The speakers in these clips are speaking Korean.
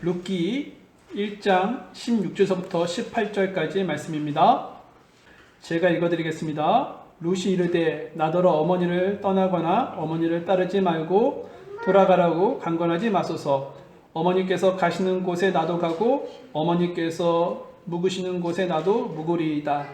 룻기 1장 16절서부터 18절까지의 말씀입니다. 제가 읽어드리겠습니다. 룻이 이르되 나더러 어머니를 떠나거나 어머니를 따르지 말고 돌아가라고 강권하지 마소서. 어머니께서 가시는 곳에 나도 가고 어머니께서 묵으시는 곳에 나도 묵으리이다.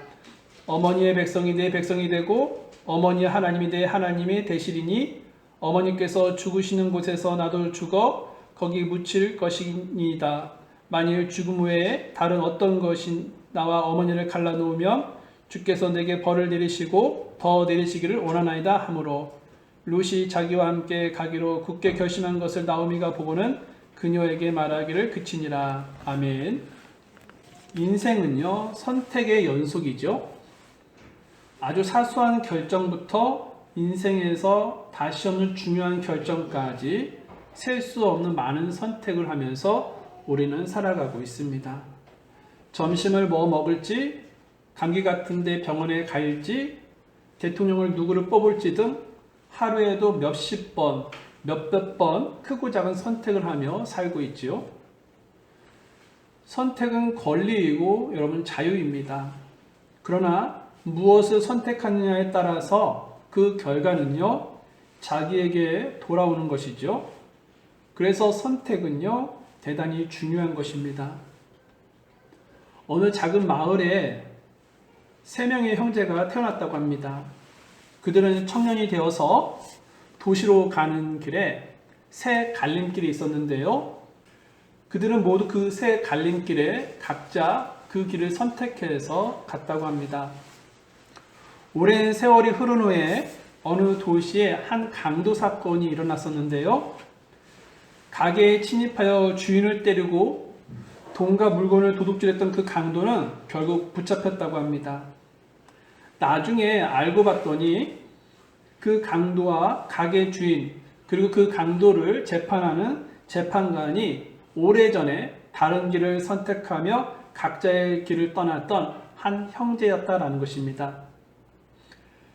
어머니의 백성이 내 백성이 되고 어머니의 하나님이 내 하나님이 되시리니 어머니께서 죽으시는 곳에서 나도 죽어 거기 묻힐 것이니이다. 만일 죽음 외에 다른 어떤 것이 나와 어머니를 갈라놓으면 주께서 내게 벌을 내리시고 더 내리시기를 원하나이다 하므로 룻이 자기와 함께 가기로 굳게 결심한 것을 나오미가 보고는 그녀에게 말하기를 그치니라. 아멘. 인생은요, 선택의 연속이죠. 아주 사소한 결정부터 인생에서 다시 없는 중요한 결정까지 셀 수 없는 많은 선택을 하면서 우리는 살아가고 있습니다. 점심을 뭐 먹을지, 감기 같은데 병원에 갈지, 대통령을 누구를 뽑을지 등 하루에도 몇십 번, 몇백 번 크고 작은 선택을 하며 살고 있지요. 선택은 권리이고 여러분 자유입니다. 그러나 무엇을 선택하느냐에 따라서 그 결과는요, 자기에게 돌아오는 것이죠. 그래서 선택은요, 대단히 중요한 것입니다. 어느 작은 마을에 3명의 형제가 태어났다고 합니다. 그들은 청년이 되어서 도시로 가는 길에 새 갈림길이 있었는데요. 그들은 모두 그 새 갈림길에 각자 그 길을 선택해서 갔다고 합니다. 오랜 세월이 흐른 후에 어느 도시에 한 강도 사건이 일어났었는데요. 가게에 침입하여 주인을 때리고 돈과 물건을 도둑질했던 그 강도는 결국 붙잡혔다고 합니다. 나중에 알고 봤더니 그 강도와 가게 주인 그리고 그 강도를 재판하는 재판관이 오래전에 다른 길을 선택하며 각자의 길을 떠났던 한 형제였다라는 것입니다.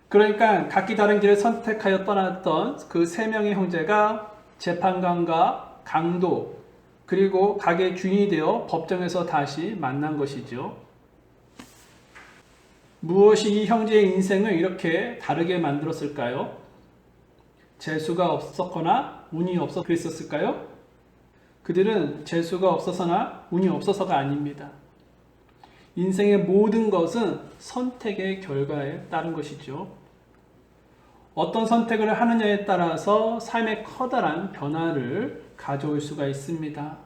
그러니까 각기 다른 길을 선택하여 떠났던 그 3명의 형제가 재판관과 강도 그리고 가게 주인이 되어 법정에서 다시 만난 것이죠. 무엇이 이 형제의 인생을 이렇게 다르게 만들었을까요? 재수가 없었거나 운이 없어 그랬었을까요? 그들은 재수가 없어서나 운이 없어서가 아닙니다. 인생의 모든 것은 선택의 결과에 따른 것이죠. 어떤 선택을 하느냐에 따라서 삶에 커다란 변화를 가져올 수가 있습니다.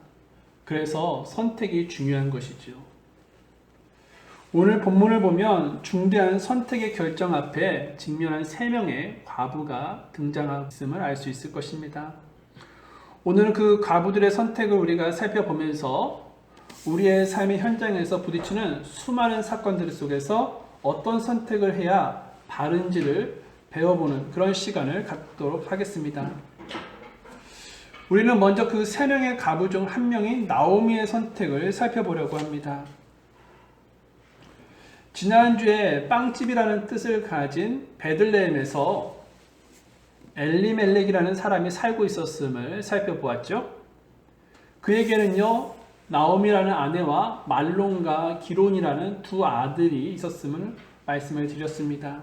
그래서 선택이 중요한 것이죠. 오늘 본문을 보면 중대한 선택의 결정 앞에 직면한 3명의 과부가 등장했음을 알 수 있을 것입니다. 오늘은 그 과부들의 선택을 우리가 살펴보면서 우리의 삶의 현장에서 부딪히는 수많은 사건들 속에서 어떤 선택을 해야 바른지를 배워보는 그런 시간을 갖도록 하겠습니다. 우리는 먼저 그 3명의 과부 중 한 명인 나오미의 선택을 살펴보려고 합니다. 지난주에 빵집이라는 뜻을 가진 베들레헴에서 엘리멜렉이라는 사람이 살고 있었음을 살펴보았죠. 그에게는요, 나오미라는 아내와 말론과 기론이라는 2 아들이 있었음을 말씀을 드렸습니다.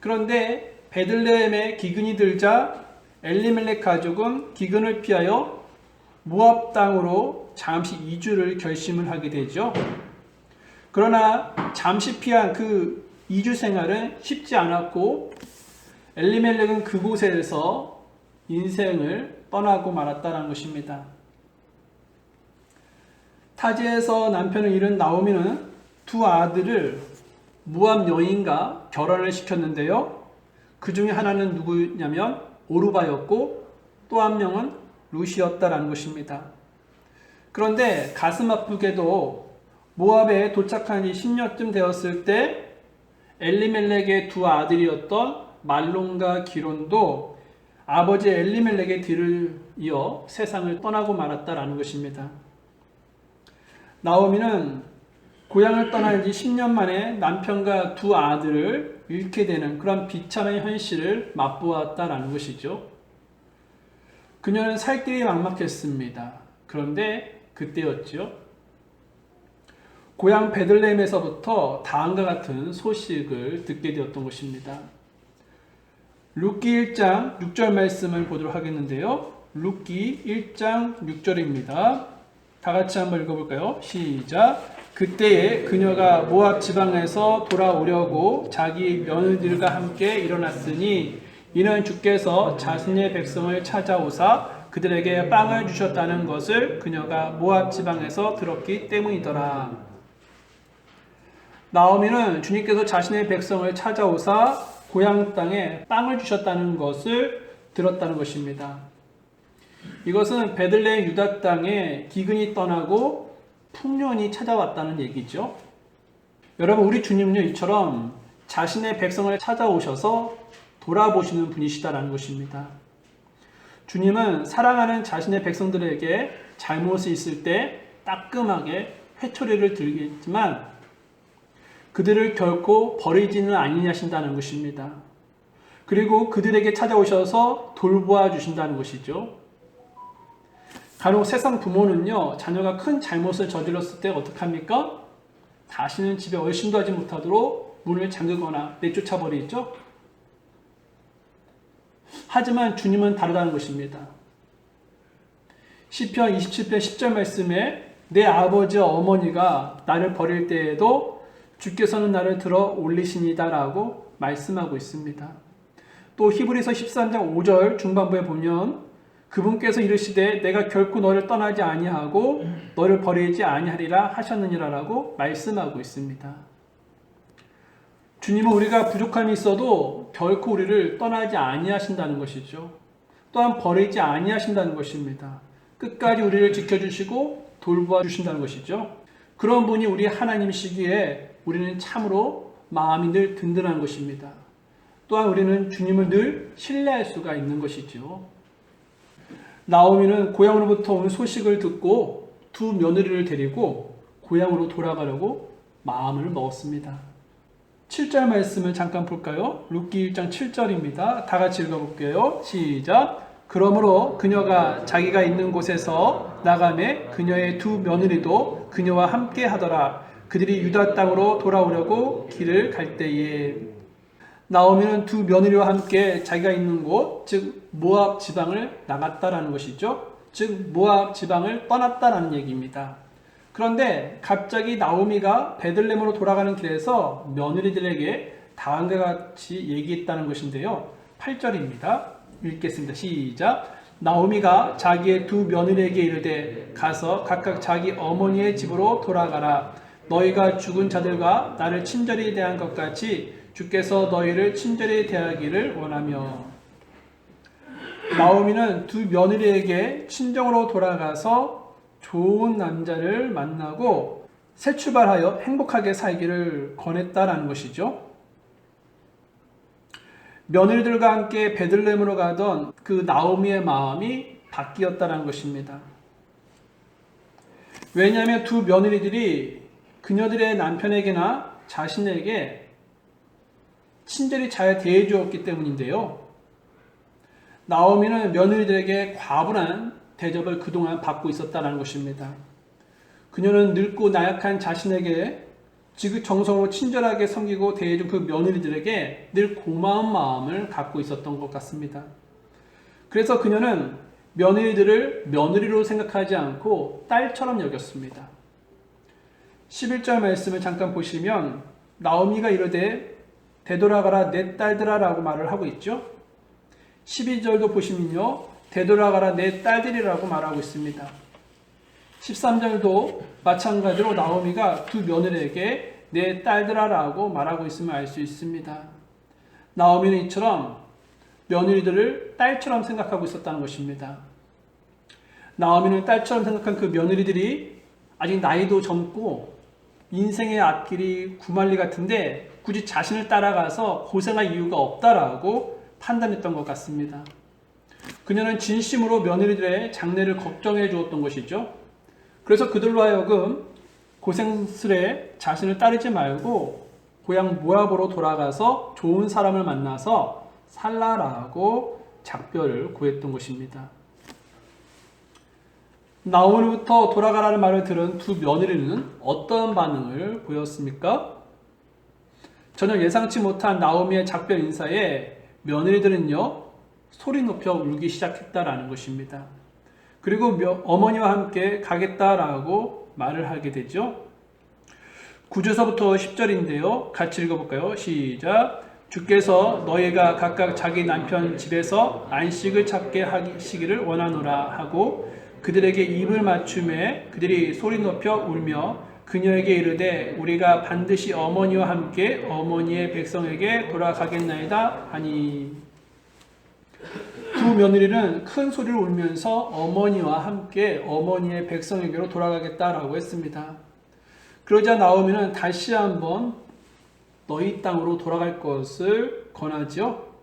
그런데 베들레헴에 기근이 들자 엘리멜렉 가족은 기근을 피하여 모압 땅으로 잠시 이주를 결심을 하게 되죠. 그러나 잠시 피한 그 이주 생활은 쉽지 않았고 엘리멜렉은 그곳에서 인생을 떠나고 말았다는 것입니다. 타지에서 남편을 잃은 나오미는 2 아들을 모압 여인과 결혼을 시켰는데요. 그 중에 하나는 누구냐면 오르바였고 또 한 명은 룻이었다라는 것입니다. 그런데 가슴 아프게도 모압에 도착한 지 10년쯤 되었을 때 엘리멜렉의 2 아들이었던 말론과 기론도 아버지 엘리멜렉의 뒤를 이어 세상을 떠나고 말았다라는 것입니다. 나오미는 고향을 떠난 지 10년 만에 남편과 2 아들을 잃게 되는 그런 비참한 현실을 맛보았다라는 것이죠. 그녀는 살 길이 막막했습니다. 그런데 그때였지요. 고향 베들레헴에서부터 다음과 같은 소식을 듣게 되었던 것입니다. 룻기 1장 6절 말씀을 보도록 하겠는데요. 룻기 1장 6절입니다. 다 같이 한번 읽어볼까요? 시작. 그때에 그녀가 모압 지방에서 돌아오려고 자기 며느리들과 함께 일어났으니 이는 주께서 자신의 백성을 찾아오사 그들에게 빵을 주셨다는 것을 그녀가 모압 지방에서 들었기 때문이더라. 나오미는 주님께서 자신의 백성을 찾아오사 고향 땅에 빵을 주셨다는 것을 들었다는 것입니다. 이것은 베들레헴 유다 땅에 기근이 떠나고 풍년이 찾아왔다는 얘기죠. 여러분, 우리 주님은요, 이처럼 자신의 백성을 찾아오셔서 돌아보시는 분이시다라는 것입니다. 주님은 사랑하는 자신의 백성들에게 잘못이 있을 때 따끔하게 회초리를 들겠지만 그들을 결코 버리지는 아니하신다는 것입니다. 그리고 그들에게 찾아오셔서 돌보아 주신다는 것이죠. 간혹 세상 부모는요, 자녀가 큰 잘못을 저질렀을 때 어떡합니까? 다시는 집에 얼씬도 하지 못하도록 문을 잠그거나 내쫓아 버리죠. 하지만 주님은 다르다는 것입니다. 시편 27편 10절 말씀에 내 아버지와 어머니가 나를 버릴 때에도 주께서는 나를 들어 올리시니다 라고 말씀하고 있습니다. 또 히브리서 13장 5절 중반부에 보면 그분께서 이르시되 내가 결코 너를 떠나지 아니하고 너를 버리지 아니하리라 하셨느니라 라고 말씀하고 있습니다. 주님은 우리가 부족함이 있어도 결코 우리를 떠나지 아니하신다는 것이죠. 또한 버리지 아니하신다는 것입니다. 끝까지 우리를 지켜주시고 돌보아 주신다는 것이죠. 그런 분이 우리 하나님이시기에 우리는 참으로 마음이 늘 든든한 것입니다. 또한 우리는 주님을 늘 신뢰할 수가 있는 것이죠. 나오미는 고향으로부터 온 소식을 듣고 두 며느리를 데리고 고향으로 돌아가려고 마음을 먹었습니다. 7절 말씀을 잠깐 볼까요? 룻기 1장 7절입니다. 다 같이 읽어볼게요. 시작. 그러므로 그녀가 자기가 있는 곳에서 나가매 그녀의 두 며느리도 그녀와 함께 하더라. 그들이 유다 땅으로 돌아오려고 길을 갈 때에 나오미는 두 며느리와 함께 자기가 있는 곳, 즉 모압 지방을 나갔다라는 것이죠. 즉 모압 지방을 떠났다라는 얘기입니다. 그런데 갑자기 나오미가 베들레헴으로 돌아가는 길에서 며느리들에게 다음과 같이 얘기했다는 것인데요. 8절입니다. 읽겠습니다. 시작. 나오미가 자기의 두 며느리에게 이르되 가서 각각 자기 어머니의 집으로 돌아가라. 너희가 죽은 자들과 나를 친절히 대한 것 같이 주께서 너희를 친절히 대하기를 원하며. 나오미는 두 며느리에게 친정으로 돌아가서 좋은 남자를 만나고 새 출발하여 행복하게 살기를 권했다라는 것이죠. 며느리들과 함께 베들레헴으로 가던 그 나오미의 마음이 바뀌었다는 것입니다. 왜냐하면 두 며느리들이 그녀들의 남편에게나 자신에게 친절히 잘 대해주었기 때문인데요. 나오미는 며느리들에게 과분한 대접을 그동안 받고 있었다는 것입니다. 그녀는 늙고 나약한 자신에게 지극정성으로 친절하게 섬기고 대해준 그 며느리들에게 늘 고마운 마음을 갖고 있었던 것 같습니다. 그래서 그녀는 며느리들을 며느리로 생각하지 않고 딸처럼 여겼습니다. 11절 말씀을 잠깐 보시면 나오미가 이르되 되돌아가라 내 딸들아 라고 말을 하고 있죠. 12절도 보시면요, 되돌아가라 내 딸들이라고 말하고 있습니다. 13절도 마찬가지로 나오미가 두 며느리에게 내 딸들아 라고 말하고 있음을 알 수 있습니다. 나오미는 이처럼 며느리들을 딸처럼 생각하고 있었다는 것입니다. 나오미는 딸처럼 생각한 그 며느리들이 아직 나이도 젊고 인생의 앞길이 구말리 같은데 굳이 자신을 따라가서 고생할 이유가 없다라고 판단했던 것 같습니다. 그녀는 진심으로 며느리들의 장래를 걱정해 주었던 것이죠. 그래서 그들로 하여금 고생스레 자신을 따르지 말고 고향 모압으로 돌아가서 좋은 사람을 만나서 살라라고 작별을 구했던 것입니다. 나오미부터 돌아가라는 말을 들은 두 며느리는 어떤 반응을 보였습니까? 전혀 예상치 못한 나오미의 작별 인사에 며느리들은요, 소리 높여 울기 시작했다라는 것입니다. 그리고 어머니와 함께 가겠다라고 말을 하게 되죠. 9절서부터 10절인데요. 같이 읽어볼까요? 시작. 주께서 너희가 각각 자기 남편 집에서 안식을 찾게 하시기를 원하노라 하고 그들에게 입을 맞춤에 그들이 소리 높여 울며 그녀에게 이르되 우리가 반드시 어머니와 함께 어머니의 백성에게 돌아가겠나이다 하니. 두 며느리는 큰 소리를 울면서 어머니와 함께 어머니의 백성에게로 돌아가겠다라고 했습니다. 그러자 나오미는 다시 한번 너희 땅으로 돌아갈 것을 권하지요.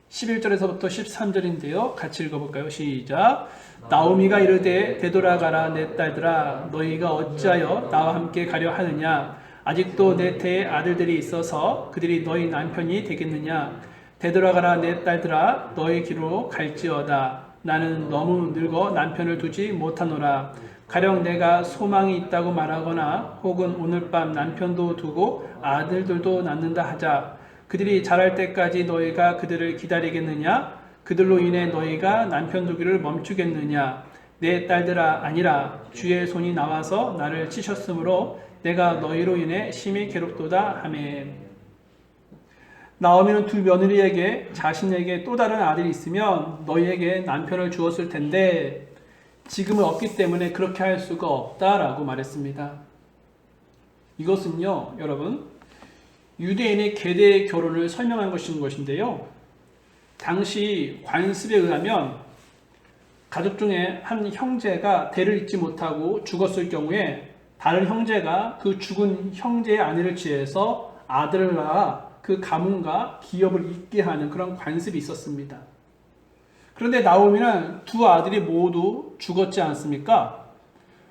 11절에서부터 13절인데요. 같이 읽어볼까요? 시작. 나오미가 이르되 되돌아가라 내 딸들아 너희가 어찌하여 나와 함께 가려 하느냐 아직도 내 태에 아들들이 있어서 그들이 너희 남편이 되겠느냐 되돌아가라 내 딸들아 너희 길로 갈지어다 나는 너무 늙어 남편을 두지 못하노라 가령 내가 소망이 있다고 말하거나 혹은 오늘 밤 남편도 두고 아들들도 낳는다 하자 그들이 자랄 때까지 너희가 그들을 기다리겠느냐 그들로 인해 너희가 남편 두기를 멈추겠느냐 내 딸들아 아니라 주의 손이 나와서 나를 치셨으므로 내가 너희로 인해 심히 괴롭도다 하매. 나오미는 두 며느리에게 자신에게 또 다른 아들이 있으면 너희에게 남편을 주었을 텐데 지금은 없기 때문에 그렇게 할 수가 없다라고 말했습니다. 이것은요, 여러분, 유대인의 계대 결혼을 설명한 것인데요. 당시 관습에 의하면 가족 중에 한 형제가 대를 잇지 못하고 죽었을 경우에 다른 형제가 그 죽은 형제의 아내를 취해서 아들을 낳아 그 가문과 기업을 잇게 하는 그런 관습이 있었습니다. 그런데 나오미는 두 아들이 모두 죽었지 않습니까?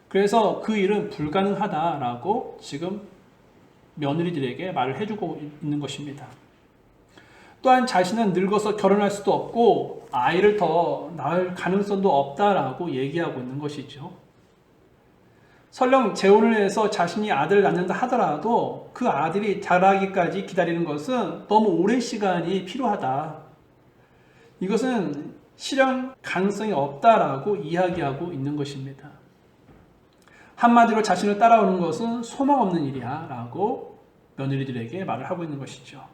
그래서 그 일은 불가능하다라고 지금 며느리들에게 말을 해주고 있는 것입니다. 또한 자신은 늙어서 결혼할 수도 없고 아이를 더 낳을 가능성도 없다라고 얘기하고 있는 것이죠. 설령 재혼을 해서 자신이 아들을 낳는다 하더라도 그 아들이 자라기까지 기다리는 것은 너무 오랜 시간이 필요하다. 이것은 실현 가능성이 없다라고 이야기하고 있는 것입니다. 한마디로 자신을 따라오는 것은 소망 없는 일이야 라고 며느리들에게 말을 하고 있는 것이죠.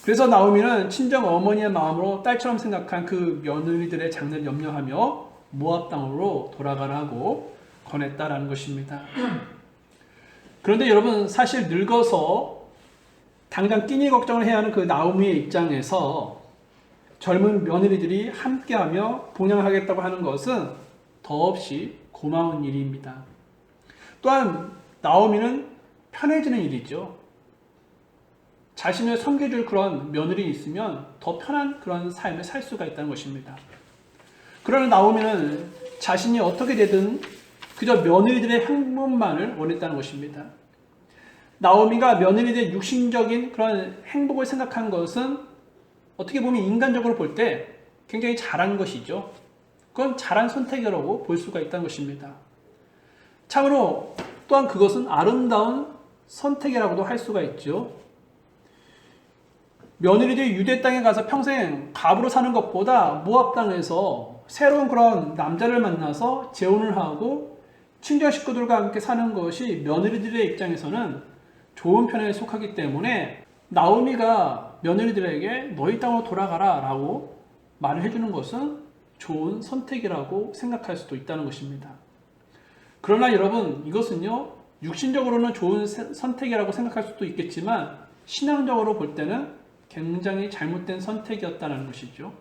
그래서 나오미는 친정 어머니의 마음으로 딸처럼 생각한 그 며느리들의 장래를 염려하며 모압 땅으로 돌아가라고 권했다라는 것입니다. 그런데 여러분 사실 늙어서 당장 끼니 걱정을 해야 하는 그 나오미의 입장에서 젊은 며느리들이 함께하며 봉양하겠다고 하는 것은 더없이 고마운 일입니다. 또한 나오미는 편해지는 일이죠. 자신을 섬겨줄 그런 며느리 있으면 더 편한 그런 삶을 살 수가 있다는 것입니다. 그러나 나오미는 자신이 어떻게 되든 그저 며느리들의 행복만을 원했다는 것입니다. 나오미가 며느리들의 육신적인 그런 행복을 생각한 것은 어떻게 보면 인간적으로 볼 때 굉장히 잘한 것이죠. 그건 잘한 선택이라고 볼 수가 있다는 것입니다. 참으로 또한 그것은 아름다운 선택이라고도 할 수가 있죠. 며느리들이 유대 땅에 가서 평생 갑으로 사는 것보다 모압 땅에서 새로운 그런 남자를 만나서 재혼을 하고 친정 식구들과 함께 사는 것이 며느리들의 입장에서는 좋은 편에 속하기 때문에 나오미가 며느리들에게 너희 땅으로 돌아가라 라고 말을 해주는 것은 좋은 선택이라고 생각할 수도 있다는 것입니다. 그러나 여러분 이것은요 육신적으로는 좋은 선택이라고 생각할 수도 있겠지만 신앙적으로 볼 때는 굉장히 잘못된 선택이었다는 것이죠.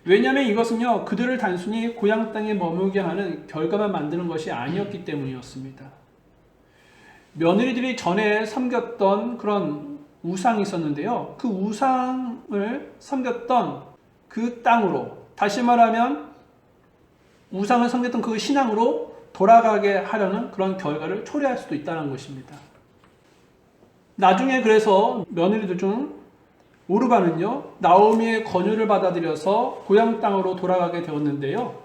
왜냐하면 이것은요 그들을 단순히 고향 땅에 머물게 하는 결과만 만드는 것이 아니었기 때문이었습니다. 며느리들이 전에 섬겼던 그런 우상이 있었는데요. 그 우상을 섬겼던 그 땅으로 다시 말하면 우상을 섬겼던 그 신앙으로 돌아가게 하려는 그런 결과를 초래할 수도 있다는 것입니다. 나중에 그래서 며느리들 중 오르바는요 나오미의 권유를 받아들여서 고향 땅으로 돌아가게 되었는데요.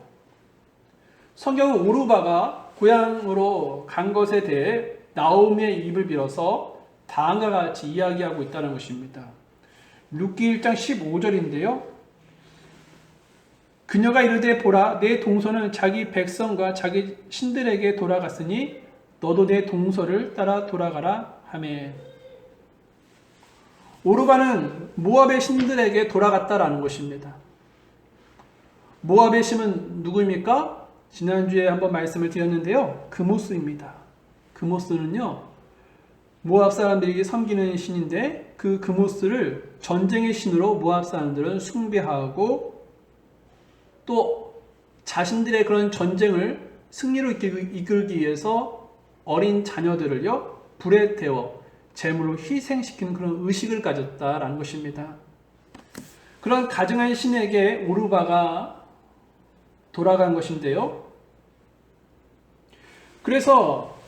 성경은 오르바가 고향으로 간 것에 대해 나오미의 입을 빌어서 다음과 같이 이야기하고 있다는 것입니다. 룻기 1장 15절인데요. 그녀가 이르되 보라 내 동서는 자기 백성과 자기 신들에게 돌아갔으니 너도 내 동서를 따라 돌아가라 하매. 오르바는 모압의 신들에게 돌아갔다라는 것입니다. 모압의 신은 누구입니까? 지난주에 한번 말씀을 드렸는데요. 그모스입니다. 그모스는요, 모압 사람들이 섬기는 신인데 그 그모스를 전쟁의 신으로 모압 사람들은 숭배하고 또 자신들의 그런 전쟁을 승리로 이끌기 위해서 어린 자녀들을요, 불에 태워 제물로 희생시키는 그런 의식을 가졌다라는 것입니다. 그런 가증한 신에게 오르바가 돌아간 것인데요. 그래서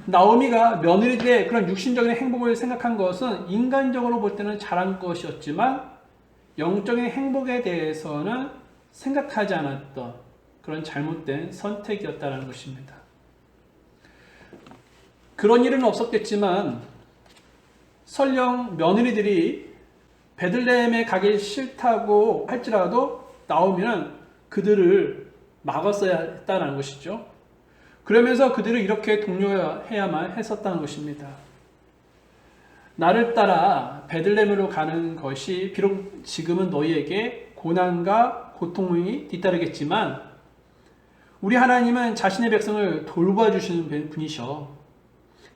나오미가 며느리들의 그런 육신적인 행복을 생각한 것은 인간적으로 볼 때는 잘한 것이었지만 영적인 행복에 대해서는 생각하지 않았던 그런 잘못된 선택이었다는 것입니다. 그런 일은 없었겠지만 설령 며느리들이 베들레헴에 가기 싫다고 할지라도 나오미는 그들을 막았어야 했다는 것이죠. 그러면서 그들을 이렇게 독려해야만 했었다는 것입니다. 나를 따라 베들레헴으로 가는 것이 비록 지금은 너희에게 고난과 고통이 뒤따르겠지만 우리 하나님은 자신의 백성을 돌봐 주시는 분이셔.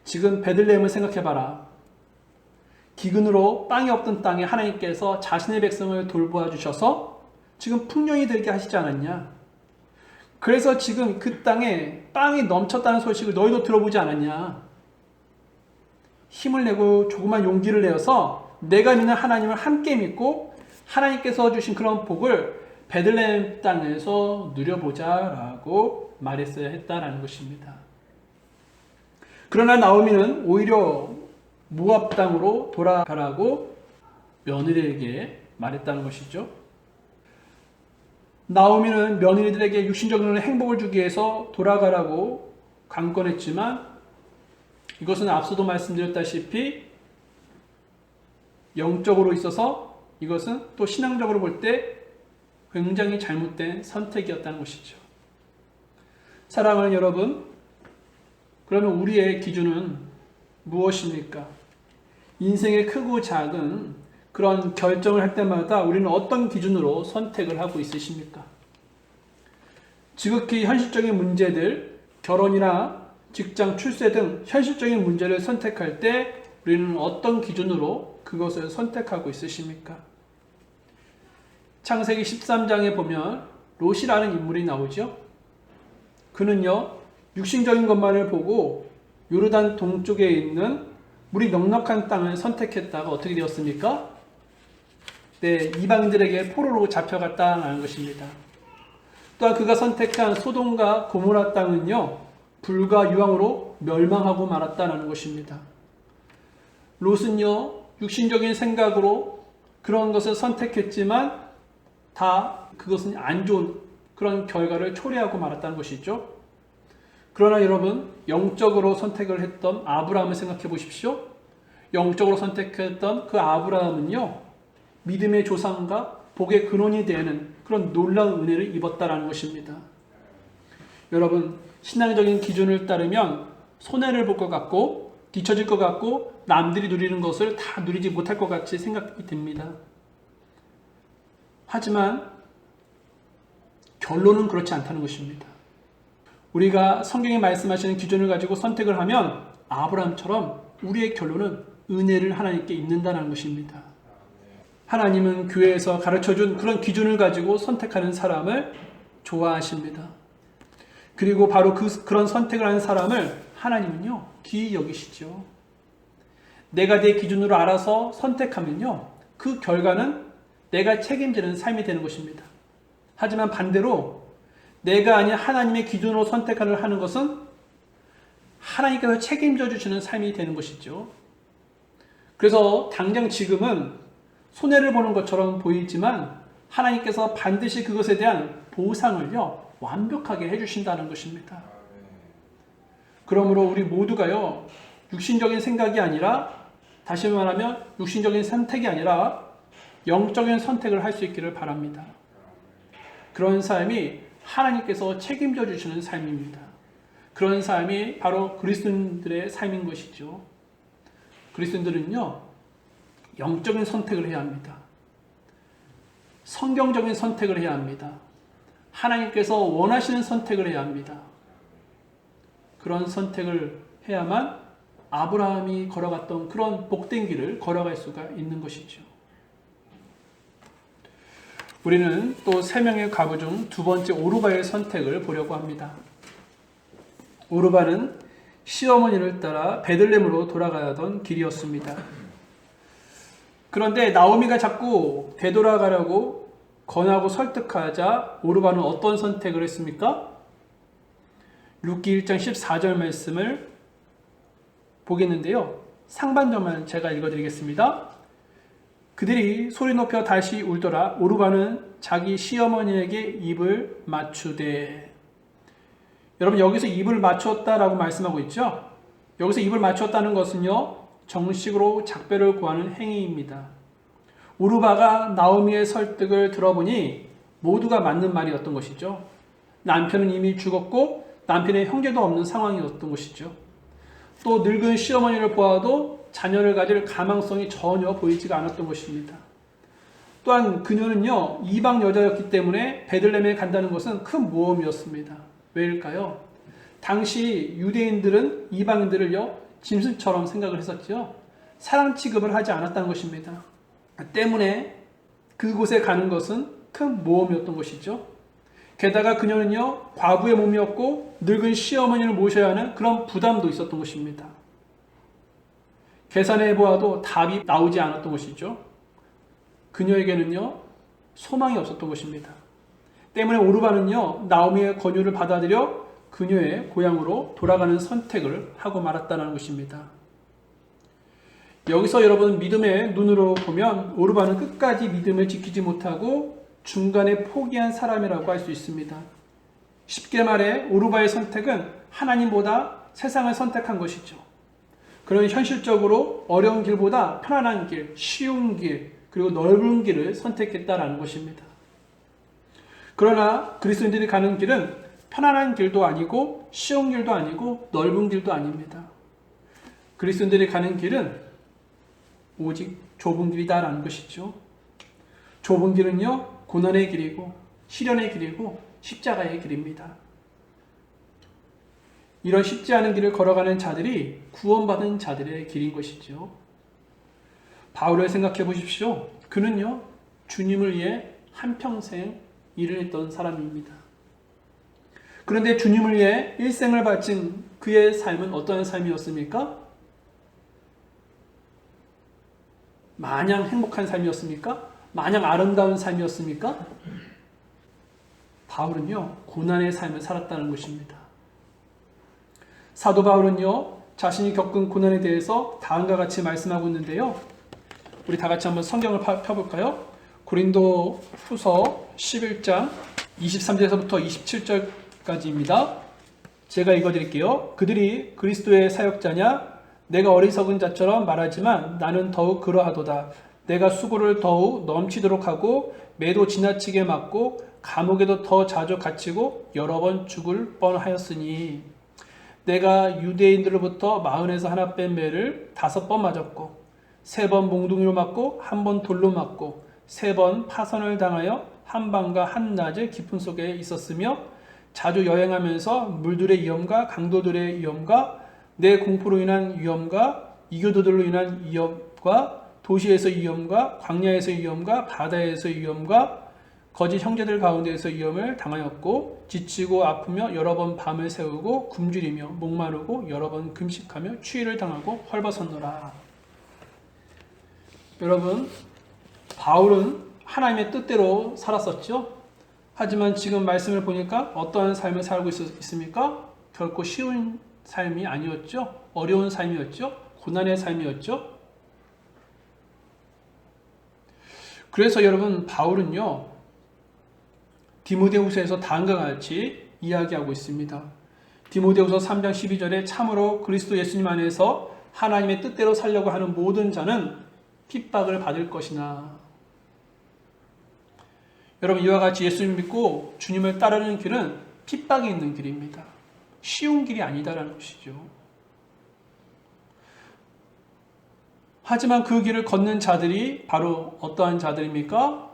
지금 베들레헴을 생각해봐라. 기근으로 빵이 없던 땅에 하나님께서 자신의 백성을 돌보아 주셔서 지금 풍년이 들게 하시지 않았냐? 그래서 지금 그 땅에 빵이 넘쳤다는 소식을 너희도 들어보지 않았냐? 힘을 내고 조그만 용기를 내어서 내가 믿는 하나님을 함께 믿고 하나님께서 주신 그런 복을 베들레헴 땅에서 누려보자라고 말했어야 했다라는 것입니다. 그러나 나오미는 오히려 모압 땅으로 돌아가라고 며느리에게 말했다는 것이죠. 나오미는 며느리들에게 육신적인 행복을 주기 위해서 돌아가라고 강권했지만 이것은 앞서도 말씀드렸다시피 영적으로 있어서 이것은 또 신앙적으로 볼 때 굉장히 잘못된 선택이었다는 것이죠. 사랑하는 여러분, 그러면 우리의 기준은 무엇입니까? 인생의 크고 작은 그런 결정을 할 때마다 우리는 어떤 기준으로 선택을 하고 있으십니까? 지극히 현실적인 문제들, 결혼이나 직장, 출세 등 현실적인 문제를 선택할 때 우리는 어떤 기준으로 그것을 선택하고 있으십니까? 창세기 13장에 보면 롯이라는 인물이 나오죠. 그는요, 육신적인 것만을 보고 요르단 동쪽에 있는 물이 넉넉한 땅을 선택했다가 어떻게 되었습니까? 네, 이방인들에게 포로로 잡혀갔다는 것입니다. 또한 그가 선택한 소돔과 고모라 땅은요, 불과 유황으로 멸망하고 말았다는 것입니다. 롯은요, 육신적인 생각으로 그런 것을 선택했지만 다 그것은 안 좋은 그런 결과를 초래하고 말았다는 것이죠. 그러나 여러분, 영적으로 선택을 했던 아브라함을 생각해 보십시오. 영적으로 선택했던 그 아브라함은요, 믿음의 조상과 복의 근원이 되는 그런 놀라운 은혜를 입었다라는 것입니다. 여러분, 신앙적인 기준을 따르면 손해를 볼 것 같고 뒤처질 것 같고 남들이 누리는 것을 다 누리지 못할 것 같이 생각이 듭니다. 하지만 결론은 그렇지 않다는 것입니다. 우리가 성경에 말씀하시는 기준을 가지고 선택을 하면 아브라함처럼 우리의 결론은 은혜를 하나님께 입는다는 것입니다. 하나님은 교회에서 가르쳐준 그런 기준을 가지고 선택하는 사람을 좋아하십니다. 그리고 바로 그런 선택을 하는 사람을 하나님은요, 귀히 여기시죠. 내가 내 기준으로 알아서 선택하면요, 그 결과는 내가 책임지는 삶이 되는 것입니다. 하지만 반대로 내가 아닌 하나님의 기준으로 선택을 하는 것은 하나님께서 책임져 주시는 삶이 되는 것이죠. 그래서 당장 지금은 손해를 보는 것처럼 보이지만 하나님께서 반드시 그것에 대한 보상을요, 완벽하게 해주신다는 것입니다. 그러므로 우리 모두가요, 육신적인 생각이 아니라, 다시 말하면 육신적인 선택이 아니라 영적인 선택을 할 수 있기를 바랍니다. 그런 삶이 하나님께서 책임져 주시는 삶입니다. 그런 삶이 바로 그리스도인들의 삶인 것이죠. 그리스도인들은요, 영적인 선택을 해야 합니다. 성경적인 선택을 해야 합니다. 하나님께서 원하시는 선택을 해야 합니다. 그런 선택을 해야만 아브라함이 걸어갔던 그런 복된 길을 걸어갈 수가 있는 것이죠. 우리는 또 세 명의 과부 중 두 번째 오르바의 선택을 보려고 합니다. 오르바는 시어머니를 따라 베들레헴으로 돌아가던 길이었습니다. 그런데 나오미가 자꾸 되돌아가려고 권하고 설득하자 오르바는 어떤 선택을 했습니까? 룻기 1장 14절 말씀을 보겠는데요. 상반절만 제가 읽어드리겠습니다. 그들이 소리 높여 다시 울더라. 오르바는 자기 시어머니에게 입을 맞추되. 여러분, 여기서 입을 맞췄다라고 말씀하고 있죠. 여기서 입을 맞췄다는 것은요, 정식으로 작별을 구하는 행위입니다. 오르바가 나오미의 설득을 들어보니 모두가 맞는 말이었던 것이죠. 남편은 이미 죽었고 남편의 형제도 없는 상황이었던 것이죠. 또 늙은 시어머니를 보아도 자녀를 가질 가망성이 전혀 보이지가 않았던 것입니다. 또한 그녀는요, 이방 여자였기 때문에 베들레헴에 간다는 것은 큰 모험이었습니다. 왜일까요? 당시 유대인들은 이방인들을요, 짐승처럼 생각을 했었죠. 사람 취급을 하지 않았다는 것입니다. 때문에 그곳에 가는 것은 큰 모험이었던 것이죠. 게다가 그녀는요, 과부의 몸이었고 늙은 시어머니를 모셔야 하는 그런 부담도 있었던 것입니다. 계산해 보아도 답이 나오지 않았던 것이죠. 그녀에게는요, 소망이 없었던 것입니다. 때문에 오르바는요, 나오미의 권유를 받아들여 그녀의 고향으로 돌아가는 선택을 하고 말았다는 것입니다. 여기서 여러분 믿음의 눈으로 보면 오르바는 끝까지 믿음을 지키지 못하고 중간에 포기한 사람이라고 할 수 있습니다. 쉽게 말해 오르바의 선택은 하나님보다 세상을 선택한 것이죠. 그런 현실적으로 어려운 길보다 편안한 길, 쉬운 길, 그리고 넓은 길을 선택했다라는 것입니다. 그러나 그리스도인들이 가는 길은 편안한 길도 아니고 쉬운 길도 아니고 넓은 길도 아닙니다. 그리스도인들이 가는 길은 오직 좁은 길이다라는 것이죠. 좁은 길은요, 고난의 길이고 시련의 길이고 십자가의 길입니다. 이런 쉽지 않은 길을 걸어가는 자들이 구원받은 자들의 길인 것이죠. 바울을 생각해 보십시오. 그는요, 주님을 위해 한평생 일을 했던 사람입니다. 그런데 주님을 위해 일생을 바친 그의 삶은 어떠한 삶이었습니까? 마냥 행복한 삶이었습니까? 마냥 아름다운 삶이었습니까? 바울은요, 고난의 삶을 살았다는 것입니다. 사도 바울은요, 자신이 겪은 고난에 대해서 다음과 같이 말씀하고 있는데요. 우리 다 같이 한번 성경을 펴볼까요? 고린도 후서 11장 23절에서부터 27절까지입니다. 제가 읽어드릴게요. 그들이 그리스도의 사역자냐? 내가 어리석은 자처럼 말하지만 나는 더욱 그러하도다. 내가 수고를 더욱 넘치도록 하고 매도 지나치게 맞고 감옥에도 더 자주 갇히고 여러 번 죽을 뻔하였으니 내가 유대인들로부터 40에서 하나 뺀 매를 5번 맞았고 3번 몽둥이로 맞고 1번 돌로 맞고 3번 파선을 당하여 한밤과 한낮을 깊은 속에 있었으며 자주 여행하면서 물들의 위험과 강도들의 위험과 내 공포로 인한 위험과 이교도들로 인한 위험과 도시에서의 위험과 광야에서의 위험과 바다에서의 위험과 거짓 형제들 가운데에서 위험을 당하였고 지치고 아프며 여러 번 밤을 새우고 굶주리며 목마르고 여러 번 금식하며 추위를 당하고 헐벗었노라. 여러분, 바울은 하나님의 뜻대로 살았었죠. 하지만 지금 말씀을 보니까 어떠한 삶을 살고 있습니까? 결코 쉬운 삶이 아니었죠. 어려운 삶이었죠. 고난의 삶이었죠. 그래서 여러분, 바울은요, 디모데후서에서 다음과 같이 이야기하고 있습니다. 디모데후서 3장 12절에 참으로 그리스도 예수님 안에서 하나님의 뜻대로 살려고 하는 모든 자는 핍박을 받을 것이나. 여러분, 이와 같이 예수님 믿고 주님을 따르는 길은 핍박이 있는 길입니다. 쉬운 길이 아니다라는 것이죠. 하지만 그 길을 걷는 자들이 바로 어떠한 자들입니까?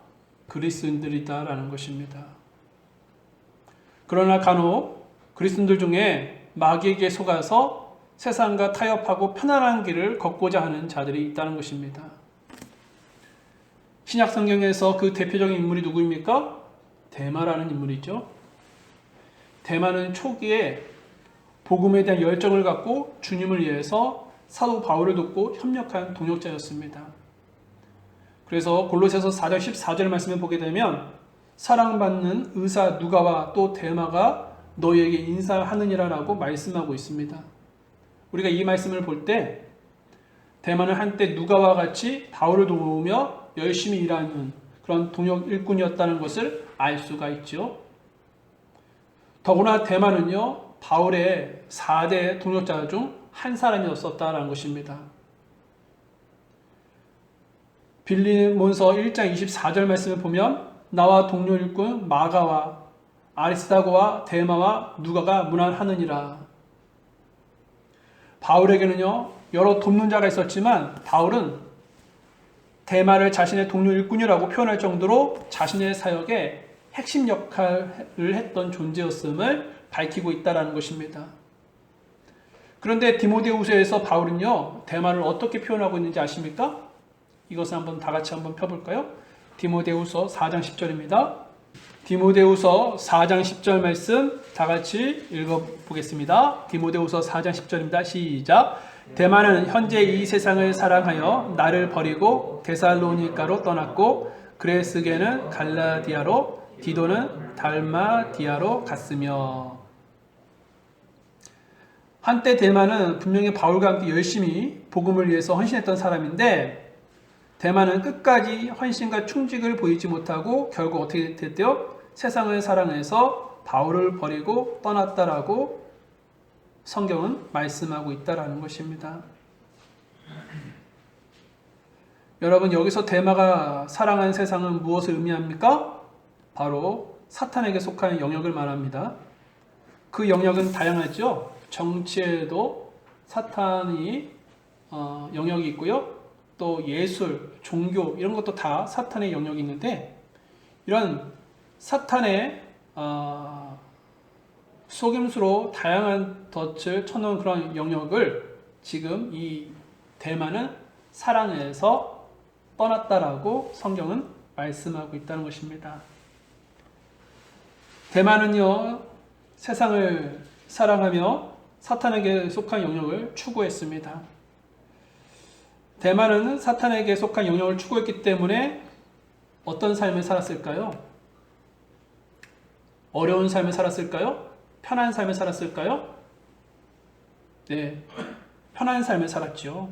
그리스도인들이다라는 것입니다. 그러나 간혹 그리스도인들 중에 마귀에게 속아서 세상과 타협하고 편안한 길을 걷고자 하는 자들이 있다는 것입니다. 신약 성경에서 그 대표적인 인물이 누구입니까? 데마라는 인물이죠. 데마는 초기에 복음에 대한 열정을 갖고 주님을 위해서 사도 바울을 돕고 협력한 동역자였습니다. 그래서 골로새서 4장 14절 말씀을 보게 되면 사랑받는 의사 누가와 또 데마가 너희에게 인사하느니라라고 말씀하고 있습니다. 우리가 이 말씀을 볼 때 데마는 한때 누가와 같이 바울을 도우며 열심히 일하는 그런 동역 일꾼이었다는 것을 알 수가 있죠. 더구나 데마는요, 바울의 4대 동역자 중 한 사람이었었다는 것입니다. 빌리몬서 1장 24절 말씀을 보면 나와 동료 일꾼 마가와 아리스다고와 데마와 누가가 문안하느니라. 바울에게는요, 여러 돕는 자가 있었지만 바울은 데마를 자신의 동료 일꾼이라고 표현할 정도로 자신의 사역에 핵심 역할을 했던 존재였음을 밝히고 있다는 것입니다. 그런데 디모데후서에서 바울은요, 데마를 어떻게 표현하고 있는지 아십니까? 이것을 한번 다 같이 한번 펴볼까요? 디모데후서 4장 10절입니다. 디모데후서 4장 10절 말씀 다 같이 읽어보겠습니다. 디모데후서 4장 10절입니다. 시작. 데마는 현재 이 세상을 사랑하여 나를 버리고 데살로니가로 떠났고 그레스게는 갈라디아로 디도는 달마디아로 갔으며. 한때 데마는 분명히 바울과 함께 열심히 복음을 위해서 헌신했던 사람인데 데마는 끝까지 헌신과 충직을 보이지 못하고 결국 어떻게 됐대요? 세상을 사랑해서 바울을 버리고 떠났다라고 성경은 말씀하고 있다라는 것입니다. 여러분, 여기서 데마가 사랑한 세상은 무엇을 의미합니까? 바로 사탄에게 속한 영역을 말합니다. 그 영역은 다양하죠. 정치에도 사탄이 영역이 있고요. 또 예술, 종교 이런 것도 다 사탄의 영역이 있는데 이런 사탄의 속임수로 다양한 덫을 쳐놓은 그런 영역을 지금 이 데마는 사랑해서 떠났다라고 성경은 말씀하고 있다는 것입니다. 데마는요, 세상을 사랑하며 사탄에게 속한 영역을 추구했습니다. 데마는 사탄에게 속한 영역을 추구했기 때문에 어떤 삶을 살았을까요? 어려운 삶을 살았을까요? 편한 삶을 살았을까요? 네, 편한 삶을 살았죠.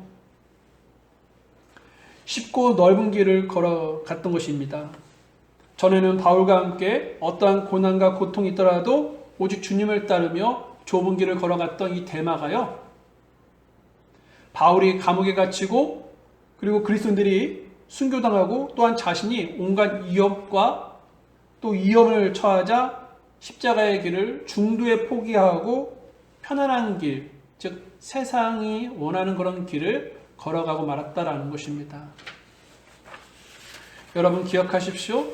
쉽고 넓은 길을 걸어갔던 것입니다. 전에는 바울과 함께 어떠한 고난과 고통이 있더라도 오직 주님을 따르며 좁은 길을 걸어갔던 이 데마가요, 바울이 감옥에 갇히고 그리고 그리스도인들이 순교당하고 또한 자신이 온갖 위협과 또 위험을 처하자 십자가의 길을 중도에 포기하고 편안한 길, 즉 세상이 원하는 그런 길을 걸어가고 말았다라는 것입니다. 여러분 기억하십시오.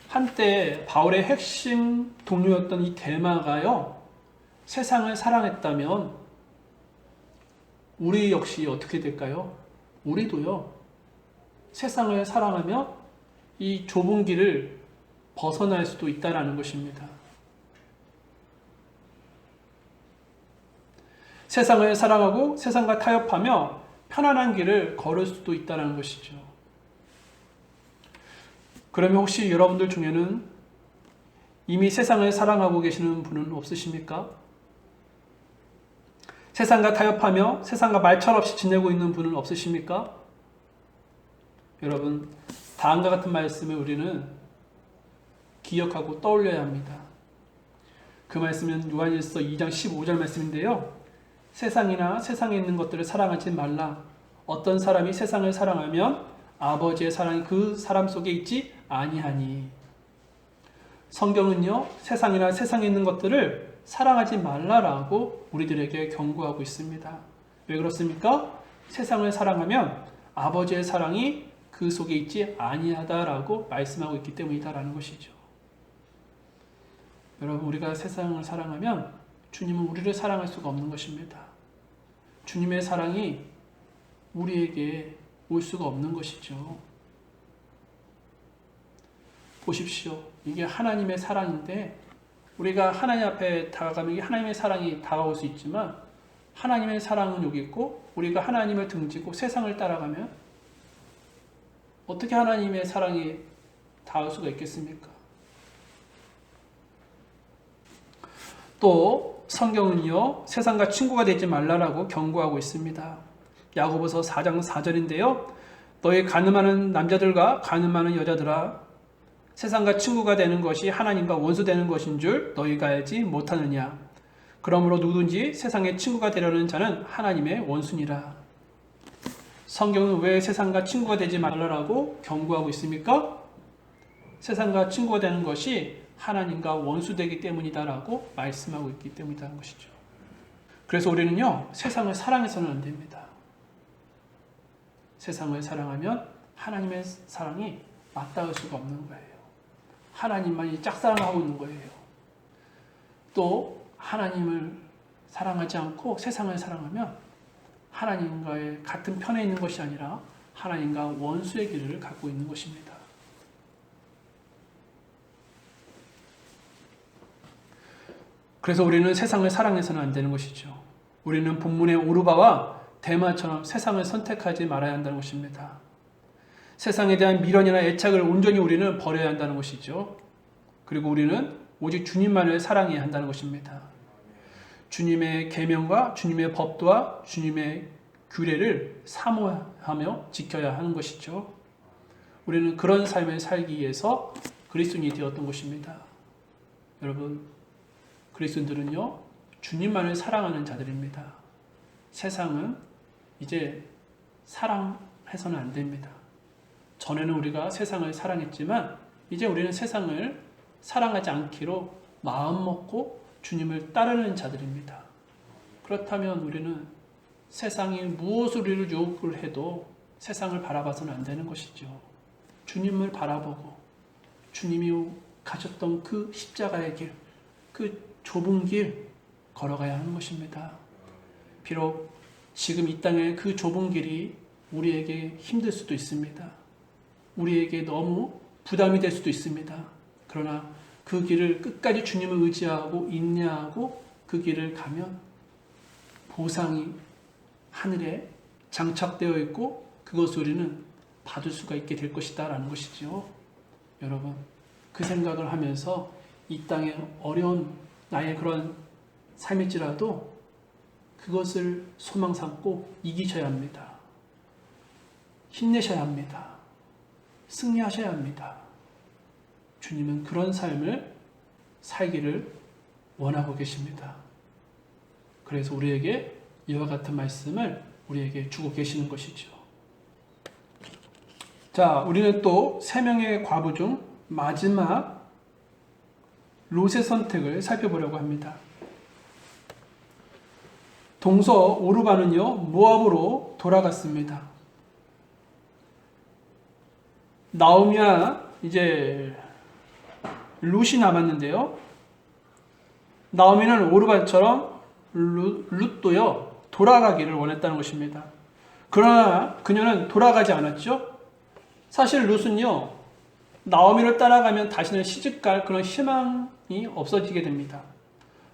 한때 바울의 핵심 동료였던 이 데마가요, 세상을 사랑했다면 우리 역시 어떻게 될까요? 우리도요, 세상을 사랑하며 이 좁은 길을 벗어날 수도 있다는 것입니다. 세상을 사랑하고 세상과 타협하며 편안한 길을 걸을 수도 있다는 것이죠. 그러면 혹시 여러분들 중에는 이미 세상을 사랑하고 계시는 분은 없으십니까? 세상과 타협하며 세상과 말철 없이 지내고 있는 분은 없으십니까? 여러분, 다음과 같은 말씀을 우리는 기억하고 떠올려야 합니다. 그 말씀은 요한일서 2장 15절 말씀인데요. 세상이나 세상에 있는 것들을 사랑하지 말라. 어떤 사람이 세상을 사랑하면 아버지의 사랑이 그 사람 속에 있지 아니하니. 성경은요, 세상이나 세상에 있는 것들을 사랑하지 말라라고 우리들에게 경고하고 있습니다. 왜 그렇습니까? 세상을 사랑하면 아버지의 사랑이 그 속에 있지 아니하다라고 말씀하고 있기 때문이다라는 것이죠. 여러분, 우리가 세상을 사랑하면 주님은 우리를 사랑할 수가 없는 것입니다. 주님의 사랑이 우리에게 올 수가 없는 것이죠. 보십시오. 이게 하나님의 사랑인데 우리가 하나님 앞에 다가가면 이게 하나님의 사랑이 다가올 수 있지만 하나님의 사랑은 여기 있고 우리가 하나님을 등지고 세상을 따라가면 어떻게 하나님의 사랑이 닿을 수가 있겠습니까? 또 성경은요, 세상과 친구가 되지 말라라고 경고하고 있습니다. 야고보서 4장 4절인데요. 너희 가늠하는 남자들과 가늠하는 여자들아, 세상과 친구가 되는 것이 하나님과 원수되는 것인 줄 너희가 알지 못하느냐. 그러므로 누구든지 세상의 친구가 되려는 자는 하나님의 원수니라. 성경은 왜 세상과 친구가 되지 말라라고 경고하고 있습니까? 세상과 친구가 되는 것이 하나님과 원수되기 때문이다라고 말씀하고 있기 때문이라는 것이죠. 그래서 우리는요, 세상을 사랑해서는 안 됩니다. 세상을 사랑하면 하나님의 사랑이 맞닿을 수가 없는 거예요. 하나님만이 짝사랑하고 있는 거예요. 또 하나님을 사랑하지 않고 세상을 사랑하면 하나님과의 같은 편에 있는 것이 아니라 하나님과 원수의 길을 갖고 있는 것입니다. 그래서 우리는 세상을 사랑해서는 안 되는 것이죠. 우리는 본문의 오르바와 대마처럼 세상을 선택하지 말아야 한다는 것입니다. 세상에 대한 미련이나 애착을 온전히 우리는 버려야 한다는 것이죠. 그리고 우리는 오직 주님만을 사랑해야 한다는 것입니다. 주님의 계명과 주님의 법도와 주님의 규례를 사모하며 지켜야 하는 것이죠. 우리는 그런 삶을 살기 위해서 그리스도인이 되었던 것입니다. 여러분, 그리스도인들은요, 주님만을 사랑하는 자들입니다. 세상은 이제 사랑해서는 안 됩니다. 전에는 우리가 세상을 사랑했지만 이제 우리는 세상을 사랑하지 않기로 마음먹고 주님을 따르는 자들입니다. 그렇다면 우리는 세상이 무엇을 우리를 유혹을 해도 세상을 바라봐서는 안 되는 것이죠. 주님을 바라보고 주님이 가셨던 그 십자가의 길, 그 좁은 길 걸어가야 하는 것입니다. 비록 지금 이 땅의 그 좁은 길이 우리에게 힘들 수도 있습니다. 우리에게 너무 부담이 될 수도 있습니다. 그러나 그 길을 끝까지 주님을 의지하고 인내하고 그 길을 가면 보상이 하늘에 장착되어 있고 그것을 우리는 받을 수가 있게 될 것이다 라는 것이죠. 여러분, 그 생각을 하면서 이 땅의 어려운 나의 그런 삶일지라도 그것을 소망 삼고 이기셔야 합니다. 힘내셔야 합니다. 승리하셔야 합니다. 주님은 그런 삶을 살기를 원하고 계십니다. 그래서 우리에게 이와 같은 말씀을 우리에게 주고 계시는 것이죠. 자, 우리는 또 세 명의 과부 중 마지막 롯의 선택을 살펴보려고 합니다. 동서 오르바는요, 모압으로 돌아갔습니다. 나오미와 이제 룻이 남았는데요. 나오미는 오르바처럼 룻도요, 돌아가기를 원했다는 것입니다. 그러나 그녀는 돌아가지 않았죠. 사실 룻은요, 나오미를 따라가면 다시는 시집갈 그런 희망이 없어지게 됩니다.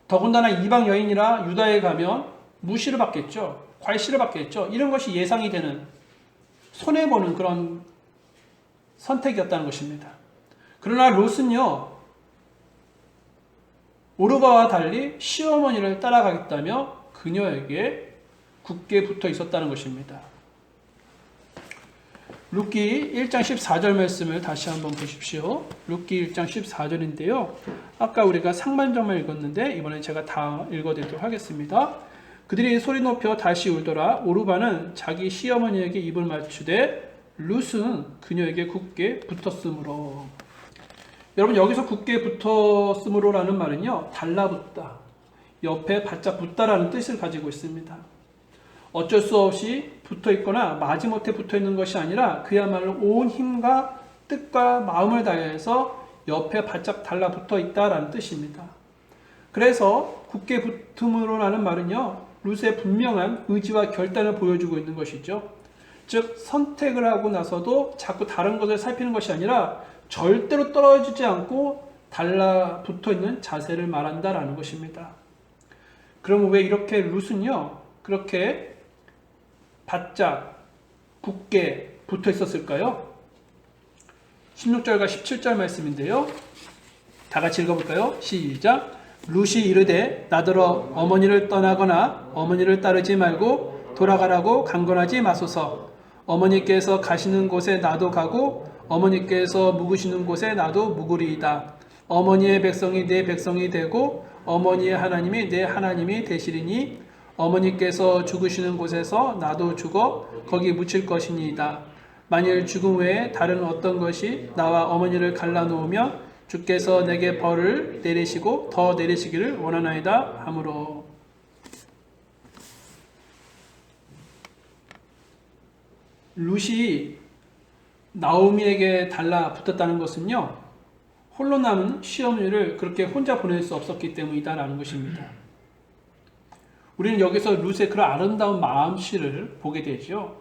더군다나 이방 여인이라 유다에 가면 무시를 받겠죠. 괄시를 받겠죠. 이런 것이 예상이 되는, 손해보는 그런 선택이었다는 것입니다. 그러나 롯은요, 오르바와 달리 시어머니를 따라가겠다며 그녀에게 굳게 붙어 있었다는 것입니다. 룻기 1장 14절 말씀을 다시 한번 보십시오. 룻기 1장 14절인데요. 아까 우리가 상반절만 읽었는데 이번에 제가 다 읽어드리도록 하겠습니다. 그들이 소리 높여 다시 울더라. 오르바는 자기 시어머니에게 입을 맞추되 룻은 그녀에게 굳게 붙었으므로. 여러분, 여기서 굳게 붙었으므로라는 말은요, 달라붙다, 옆에 바짝 붙다라는 뜻을 가지고 있습니다. 어쩔 수 없이 붙어 있거나 마지못해 붙어 있는 것이 아니라 그야말로 온 힘과 뜻과 마음을 다해서 옆에 바짝 달라붙어 있다라는 뜻입니다. 그래서 굳게 붙음으로라는 말은요, 룻의 분명한 의지와 결단을 보여주고 있는 것이죠. 즉, 선택을 하고 나서도 자꾸 다른 것을 살피는 것이 아니라 절대로 떨어지지 않고 달라붙어 있는 자세를 말한다라는 것입니다. 그럼 왜 이렇게 룻은요, 그렇게 바짝 굳게 붙어 있었을까요? 16절과 17절 말씀인데요. 다 같이 읽어볼까요? 시작. 룻이 이르되 나더러 어머니를 떠나거나 어머니를 따르지 말고 돌아가라고 강권하지 마소서. 어머니께서 가시는 곳에 나도 가고 어머니께서 묵으시는 곳에 나도 묵으리이다. 어머니의 백성이 내 백성이 되고 어머니의 하나님이 내 하나님이 되시리니 어머니께서 죽으시는 곳에서 나도 죽어 거기 묻힐 것이니이다. 만일 죽음 외에 다른 어떤 것이 나와 어머니를 갈라놓으며 주께서 내게 벌을 내리시고 더 내리시기를 원하나이다 하므로. 룻이 나오미에게 달라붙었다는 것은요, 홀로 남은 시어머니를 그렇게 혼자 보낼 수 없었기 때문이다라는 것입니다. 우리는 여기서 룻의 그런 아름다운 마음씨를 보게 되죠.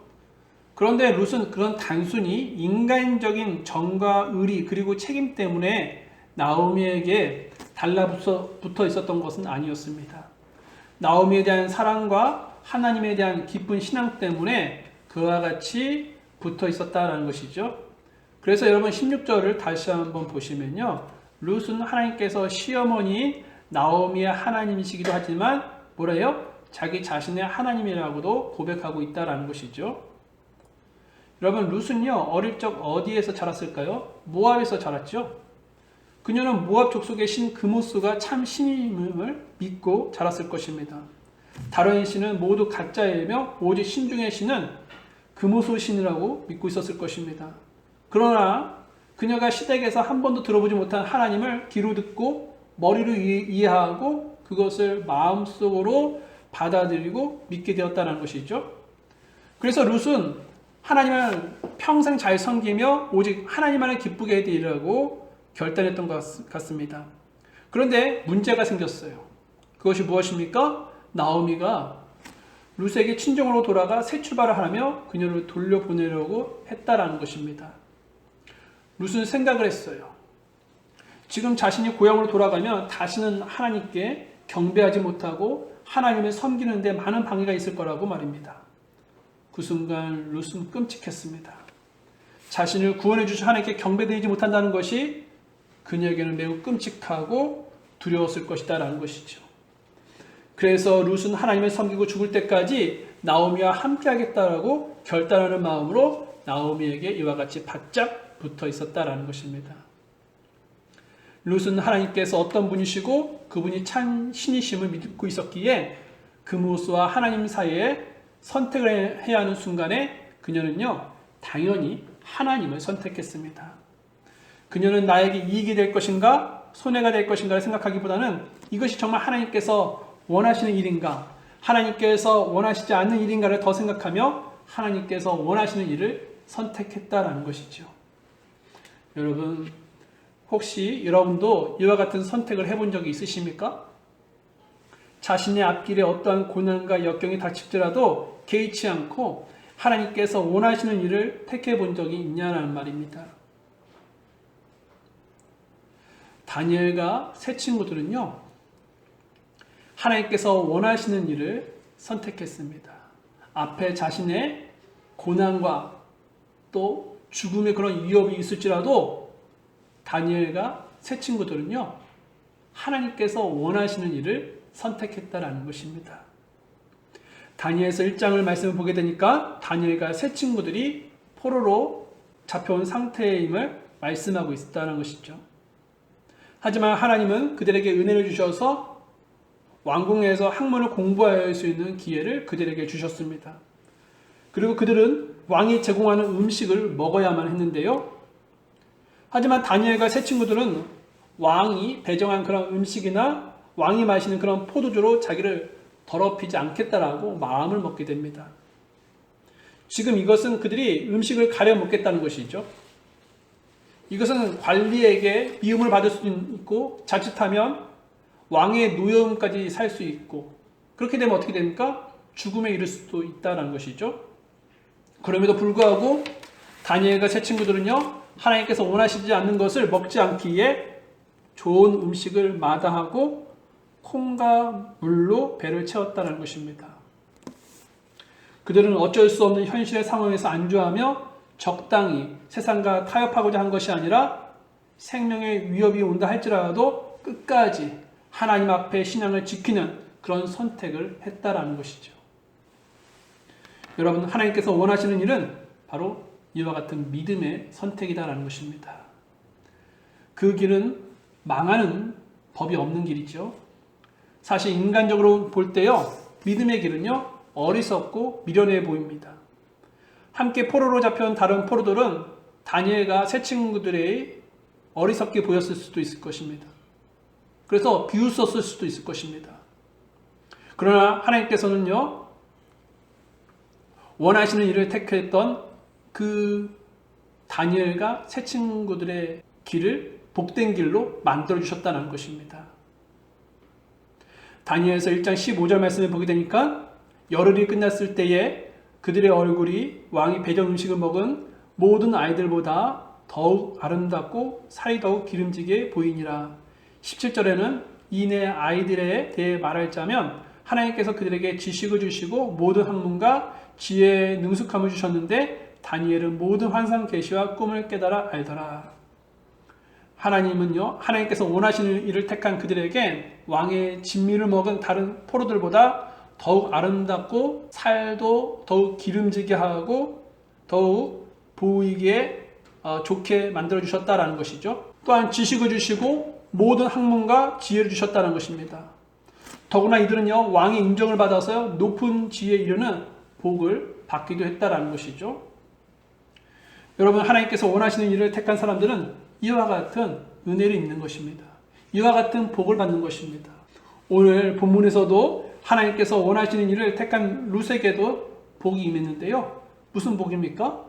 그런데 룻은 그런 단순히 인간적인 정과 의리 그리고 책임 때문에 나오미에게 달라붙어 있었던 것은 아니었습니다. 나오미에 대한 사랑과 하나님에 대한 깊은 신앙 때문에 그와 같이 붙어 있었다는 것이죠. 그래서 여러분 16절을 다시 한번 보시면요, 룻은 하나님께서 시어머니 나오미의 하나님이시기도 하지만 뭐래요? 자기 자신의 하나님이라고도 고백하고 있다라는 것이죠. 여러분, 룻은요, 어릴 적 어디에서 자랐을까요? 모압에서 자랐죠. 그녀는 모압 족속의 신 그모스가 참 신임을 믿고 자랐을 것입니다. 다른 신은 모두 가짜이며 오직 신 중의 신은 그모스 신이라고 믿고 있었을 것입니다. 그러나 그녀가 시댁에서 한 번도 들어보지 못한 하나님을 귀로 듣고 머리로 이해하고 그것을 마음속으로 받아들이고 믿게 되었다는 것이죠. 그래서 룻은 하나님을 평생 잘 섬기며 오직 하나님만을 기쁘게 해드리려고 결단했던 것 같습니다. 그런데 문제가 생겼어요. 그것이 무엇입니까? 나오미가 룻에게 친정으로 돌아가 새 출발을 하며 그녀를 돌려보내려고 했다라는 것입니다. 룻은 생각을 했어요. 지금 자신이 고향으로 돌아가면 다시는 하나님께 경배하지 못하고 하나님을 섬기는 데 많은 방해가 있을 거라고 말입니다. 그 순간 룻은 끔찍했습니다. 자신을 구원해 주신 하나님께 경배드리지 못한다는 것이 그녀에게는 매우 끔찍하고 두려웠을 것이다 라는 것이죠. 그래서 룻은 하나님을 섬기고 죽을 때까지 나오미와 함께 하겠다라고 결단하는 마음으로 나오미에게 이와 같이 바짝 붙어 있었다라는 것입니다. 룻은 하나님께서 어떤 분이시고 그분이 참 신이심을 믿고 있었기에 그모스와 하나님 사이에 선택을 해야 하는 순간에 그녀는요, 당연히 하나님을 선택했습니다. 그녀는 나에게 이익이 될 것인가 손해가 될 것인가를 생각하기보다는 이것이 정말 하나님께서 원하시는 일인가 하나님께서 원하시지 않는 일인가를 더 생각하며 하나님께서 원하시는 일을 선택했다라는 것이죠. 여러분, 혹시 여러분도 이와 같은 선택을 해본 적이 있으십니까? 자신의 앞길에 어떠한 고난과 역경이 닥칠지라도 개의치 않고 하나님께서 원하시는 일을 택해 본 적이 있냐는 말입니다. 다니엘과 세 친구들은요, 하나님께서 원하시는 일을 선택했습니다. 앞에 자신의 고난과 또 죽음의 그런 위협이 있을지라도 다니엘과 세 친구들은요, 하나님께서 원하시는 일을 선택했다라는 것입니다. 다니엘서 1장을 말씀을 보게 되니까 다니엘과 세 친구들이 포로로 잡혀온 상태임을 말씀하고 있다는 것이죠. 하지만 하나님은 그들에게 은혜를 주셔서 왕궁에서 학문을 공부할 수 있는 기회를 그들에게 주셨습니다. 그리고 그들은 왕이 제공하는 음식을 먹어야만 했는데요. 하지만 다니엘과 세 친구들은 왕이 배정한 그런 음식이나 왕이 마시는 그런 포도주로 자기를 더럽히지 않겠다라고 마음을 먹게 됩니다. 지금 이것은 그들이 음식을 가려 먹겠다는 것이죠. 이것은 관리에게 미움을 받을 수 있고 자칫하면 왕의 노여움까지 살 수 있고 그렇게 되면 어떻게 됩니까? 죽음에 이를 수도 있다는 것이죠. 그럼에도 불구하고 다니엘과 세 친구들은요. 하나님께서 원하시지 않는 것을 먹지 않기에 좋은 음식을 마다하고 콩과 물로 배를 채웠다는 것입니다. 그들은 어쩔 수 없는 현실의 상황에서 안주하며 적당히 세상과 타협하고자 한 것이 아니라 생명의 위협이 온다 할지라도 끝까지 하나님 앞에 신앙을 지키는 그런 선택을 했다라는 것이죠. 여러분, 하나님께서 원하시는 일은 바로 이와 같은 믿음의 선택이다라는 것입니다. 그 길은 망하는 법이 없는 길이죠. 사실 인간적으로 볼 때요, 믿음의 길은요, 어리석고 미련해 보입니다. 함께 포로로 잡혀온 다른 포로들은 다니엘과 세 친구들의 어리석게 보였을 수도 있을 것입니다. 그래서 비웃었을 수도 있을 것입니다. 그러나 하나님께서는요, 원하시는 일을 택했던 그 다니엘과 세 친구들의 길을 복된 길로 만들어 주셨다는 것입니다. 다니엘서 1장 15절 말씀을 보게 되니까 열흘이 끝났을 때에 그들의 얼굴이 왕이 배정 음식을 먹은 모든 아이들보다 더욱 아름답고 살이 더욱 기름지게 보이니라. 17절에는 이내 아이들에 대해 말할 자면 하나님께서 그들에게 지식을 주시고 모든 학문과 지혜의 능숙함을 주셨는데 다니엘은 모든 환상 계시와 꿈을 깨달아 알더라. 하나님은요, 하나님께서 원하시는 일을 택한 그들에게 왕의 진미를 먹은 다른 포로들보다 더욱 아름답고 살도 더욱 기름지게 하고 더욱 보이기에 좋게 만들어 주셨다라는 것이죠. 또한 지식을 주시고 모든 학문과 지혜를 주셨다는 것입니다. 더구나 이들은요, 왕의 인정을 받아서 높은 지혜에 이르는 복을 받기도 했다라는 것이죠. 여러분, 하나님께서 원하시는 일을 택한 사람들은 이와 같은 은혜를 입는 것입니다. 이와 같은 복을 받는 것입니다. 오늘 본문에서도 하나님께서 원하시는 일을 택한 룻에게도 복이 임했는데요. 무슨 복입니까?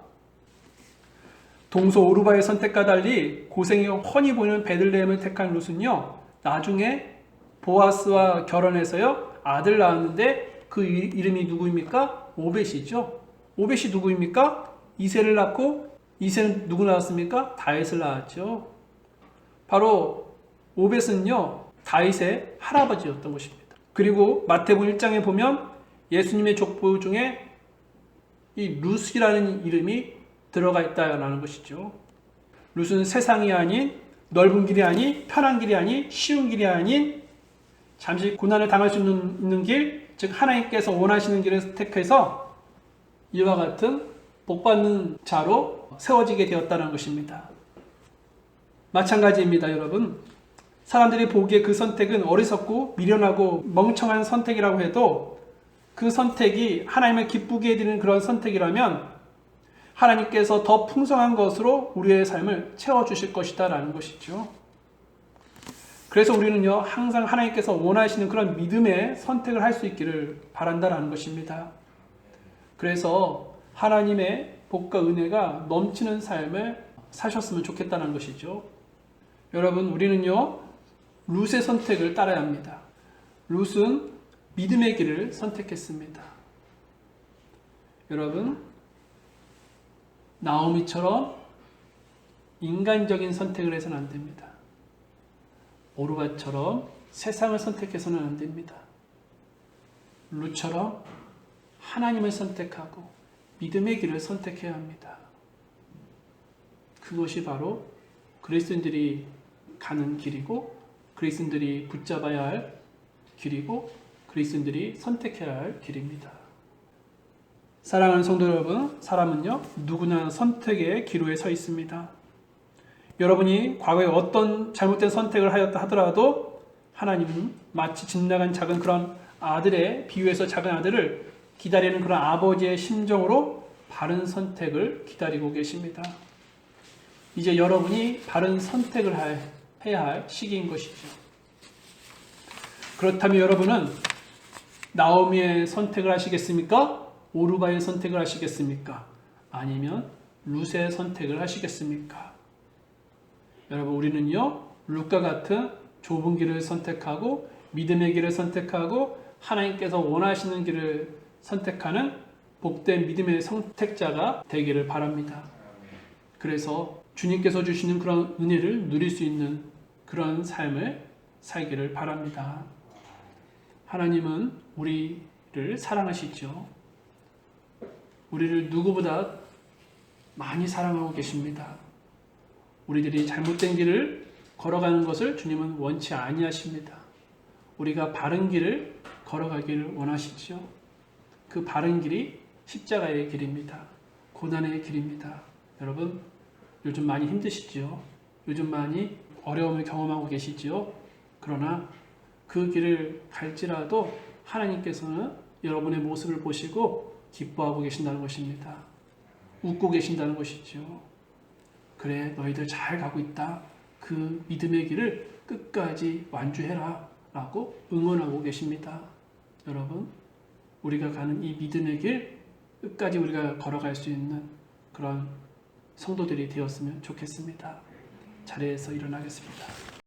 동서 오르바의 선택과 달리 고생이 훤히 보이는 베들레헴을 택한 룻은요, 나중에 보아스와 결혼해서요, 아들 낳았는데 그 이름이 누구입니까? 오벳이죠. 오벳이 누구입니까? 이새를 낳고 이새는 누구 낳았습니까? 다윗을 낳았죠. 바로 오벳은요, 다윗의 할아버지였던 것입니다. 그리고 마태복음 1장에 보면 예수님의 족보 중에 이 룻이라는 이름이 들어가 있다라는 것이죠. 룻은 세상이 아닌, 넓은 길이 아닌, 편한 길이 아닌, 쉬운 길이 아닌, 잠시 고난을 당할 수 있는 길, 즉 하나님께서 원하시는 길을 택해서 이와 같은 복받는 자로 세워지게 되었다는 것입니다. 마찬가지입니다, 여러분. 사람들이 보기에 그 선택은 어리석고 미련하고 멍청한 선택이라고 해도 그 선택이 하나님을 기쁘게 해드리는 그런 선택이라면 하나님께서 더 풍성한 것으로 우리의 삶을 채워주실 것이다 라는 것이죠. 그래서 우리는요, 항상 하나님께서 원하시는 그런 믿음의 선택을 할 수 있기를 바란다라는 것입니다. 그래서 하나님의 복과 은혜가 넘치는 삶을 사셨으면 좋겠다는 것이죠. 여러분, 우리는요, 룻의 선택을 따라야 합니다. 룻은 믿음의 길을 선택했습니다. 여러분, 나오미처럼 인간적인 선택을 해서는 안 됩니다. 오르바처럼 세상을 선택해서는 안 됩니다. 룻처럼 하나님을 선택하고 믿음의 길을 선택해야 합니다. 그것이 바로 그리스도인들이 가는 길이고 그리스도인들이 붙잡아야 할 길이고 그리스도인들이 선택해야 할 길입니다. 사랑하는 성도 여러분, 사람은요, 누구나 선택의 기로에 서 있습니다. 여러분이 과거에 어떤 잘못된 선택을 하였다 하더라도 하나님은 마치 집 나간 작은 그런 아들의 비유에서 작은 아들을 기다리는 그런 아버지의 심정으로 바른 선택을 기다리고 계십니다. 이제 여러분이 바른 선택을 해야 할 시기인 것이죠. 그렇다면 여러분은 나오미의 선택을 하시겠습니까? 오르바의 선택을 하시겠습니까? 아니면 룻의 선택을 하시겠습니까? 여러분, 우리는요, 룻과 같은 좁은 길을 선택하고 믿음의 길을 선택하고 하나님께서 원하시는 길을 선택하는 복된 믿음의 선택자가 되기를 바랍니다. 그래서 주님께서 주시는 그런 은혜를 누릴 수 있는 그런 삶을 살기를 바랍니다. 하나님은 우리를 사랑하시죠. 우리를 누구보다 많이 사랑하고 계십니다. 우리들이 잘못된 길을 걸어가는 것을 주님은 원치 아니하십니다. 우리가 바른 길을 걸어가기를 원하시죠. 그 바른 길이 십자가의 길입니다. 고난의 길입니다. 여러분, 요즘 많이 힘드시죠? 요즘 많이 어려움을 경험하고 계시죠? 그러나 그 길을 갈지라도 하나님께서는 여러분의 모습을 보시고 기뻐하고 계신다는 것입니다. 웃고 계신다는 것이죠. 그래, 너희들 잘 가고 있다. 그 믿음의 길을 끝까지 완주해라 라고 응원하고 계십니다. 여러분, 우리가 가는 이 믿음의 길 끝까지 우리가 걸어갈 수 있는 그런 성도들이 되었으면 좋겠습니다. 자리에서 일어나겠습니다.